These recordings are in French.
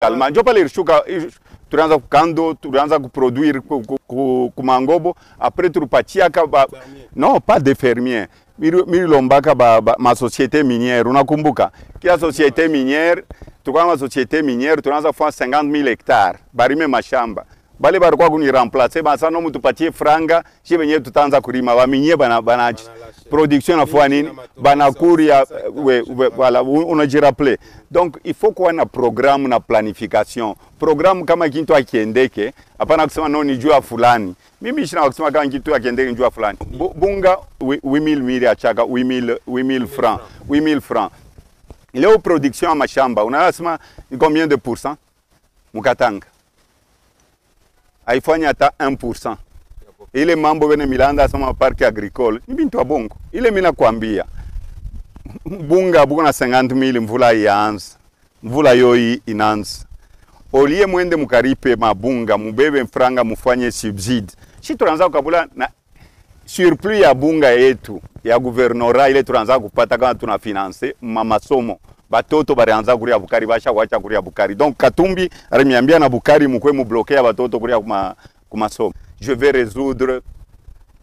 Calma, jo pale irshuka tunaanza kukando, tunaanza kuproduire kumangobo, après turupatia ba non pas des fermiers. Miri lombaka ma société minière, unakumbuka? Kia société minière, tukwa ma société minière, tunaanza kufanya 50,000 hectares, barime mashamba. Bale barikuwa kuni remplacer, basa no mutupatie franga, shi benye tutaanza kulima, ba minye bana production na fwa nini, bana kuria, voilà, unajirapple. Donc, il faut qu'on ait un programme, une planification. Programme kama kintu akiendeke, hapana kusema no ni jua fulani. Mimi shina kusema kama kintu akiendeke jua fulani. Bunga 8,000 mili achaka 8,000 francs. 8,000 francs. Leo production ya mashamba, unasema ni combien de pourcents? Mukatanga. Haifanya hata 1%. Ile mambo wene milanda sama parki agricole, ni bintu wa bongo. Ile mina kuambia. Bunga buko na 50,000 mvula ianza. Mvula yoi inanza. Olie mwende mukaripe mabunga, mubebe mfranga mufanye subside. Si tunaanza kukabula na surplus ya bunga yetu, ya guvernora ile tunaanza kupata kama tunafinanse masomo. Batoto barianza kuria bukari, basha wacha kuria bukari. Donc Katumbi arimiambia na bukari mukwe mublokea batoto kuria kumasomo. Je vais résoudre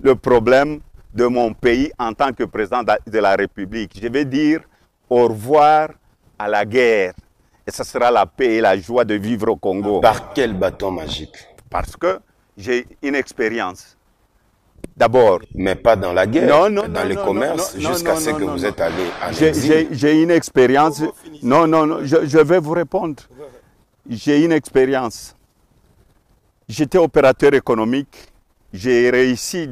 le problème de mon pays en tant que président de la République. Je vais dire au revoir à la guerre. Et ce sera la paix et la joie de vivre au Congo. Par quel bâton magique? Parce que j'ai une expérience. D'abord. Mais pas dans la guerre, dans le commerce, jusqu'à ce que vous êtes allé en exil. J'ai une expérience. Non, je vais vous répondre. J'ai une expérience. J'étais opérateur économique. J'ai réussi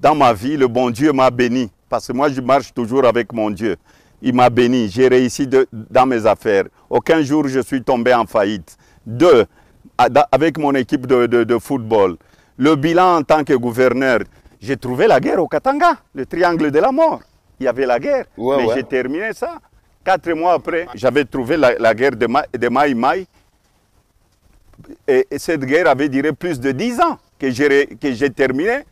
dans ma vie. Le bon Dieu m'a béni. Parce que moi, je marche toujours avec mon Dieu. Il m'a béni. J'ai réussi dans mes affaires. Aucun jour, je suis tombé en faillite. Deux, avec mon équipe de football. Le bilan en tant que gouverneur, j'ai trouvé la guerre au Katanga, le triangle de la mort. Il y avait la guerre, mais j'ai terminé ça. 4 mois après, j'avais trouvé la guerre de Maï Maï. Et cette guerre avait duré plus de 10 ans que j'ai terminé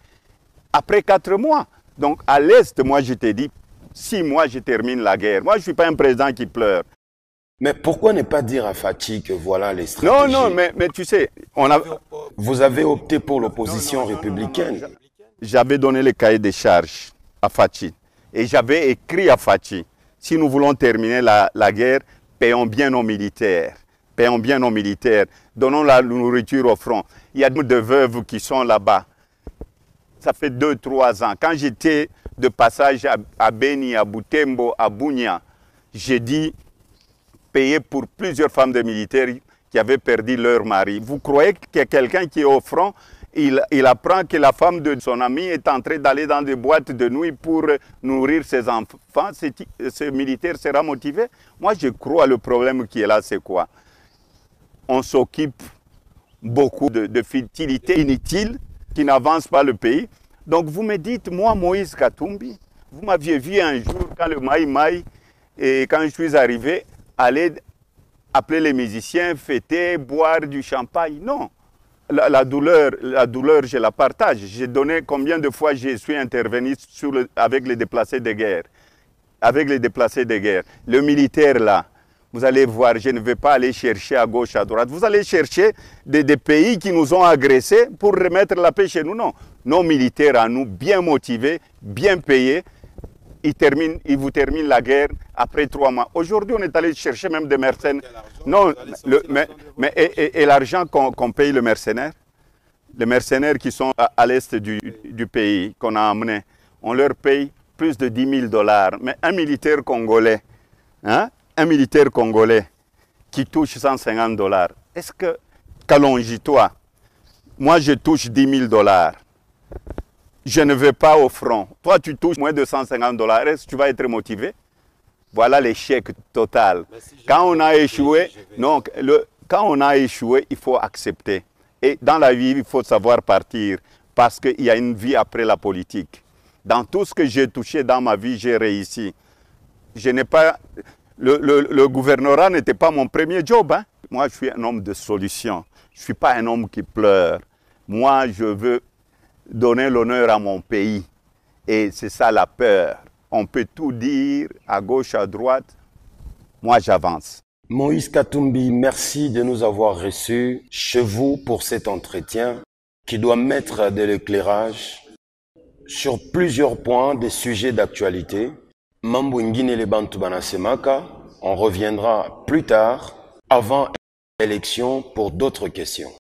après 4 mois. Donc à l'Est, moi je t'ai dit, 6 mois je termine la guerre. Moi je ne suis pas un président qui pleure. Mais pourquoi ne pas dire à Fathi que voilà les stratégies? Non, mais tu sais, vous avez opté pour l'opposition républicaine. J'avais donné le cahier des charges à Fathi. Et j'avais écrit à Fathi, si nous voulons terminer la guerre, payons bien nos militaires. Payons bien nos militaires. Donnons la nourriture au front. Il y a de veuves qui sont là-bas. Ça fait 2-3 ans. Quand j'étais de passage à Beni, à Butembo, à Bunia, j'ai dit payer pour plusieurs femmes de militaires qui avaient perdu leur mari. Vous croyez qu'il y a quelqu'un qui est au front, il apprend que la femme de son ami est en train d'aller dans des boîtes de nuit pour nourrir ses enfants, ce militaire sera motivé? Moi, je crois le problème qui est là, c'est quoi? On s'occupe beaucoup de futilités inutiles qui n'avancent pas le pays. Donc vous me dites, moi, Moïse Katumbi, vous m'aviez vu un jour quand le Maï Maï, et quand je suis arrivé, aller appeler les musiciens, fêter, boire du champagne. Non. La douleur, je la partage. J'ai donné combien de fois je suis intervenu avec les déplacés de guerre. Avec les déplacés de guerre. Le militaire là, vous allez voir, je ne vais pas aller chercher à gauche, à droite. Vous allez chercher des pays qui nous ont agressés pour remettre la paix chez nous. Non. Nos militaires à nous, bien motivés, bien payés, ils vous terminent la guerre après 3 mois. Aujourd'hui, on est allé chercher même des mercenaires. Non, et l'argent qu'on paye les mercenaires qui sont à l'est du pays, qu'on a amené, on leur paye plus de 10 000 $. Mais un militaire congolais, un militaire congolais qui touche 150 $, est-ce que, Kalonji-toi, moi je touche 10 000 $. Je ne vais pas au front. Toi, tu touches moins de 150 $. Est-ce que tu vas être motivé? Voilà l'échec total. Quand on a échoué, quand on a échoué, il faut accepter. Et dans la vie, il faut savoir partir parce qu'il y a une vie après la politique. Dans tout ce que j'ai touché dans ma vie, j'ai réussi. Je n'ai pas... Le gouvernorat n'était pas mon premier job. Moi, je suis un homme de solution. Je ne suis pas un homme qui pleure. Moi, je veux donner l'honneur à mon pays. Et c'est ça la peur. On peut tout dire à gauche, à droite. Moi, j'avance. Moïse Katumbi, merci de nous avoir reçus chez vous pour cet entretien qui doit mettre de l'éclairage sur plusieurs points des sujets d'actualité. Mambo Ngine le Bantu Banasemaka, on reviendra plus tard, avant l'élection, pour d'autres questions.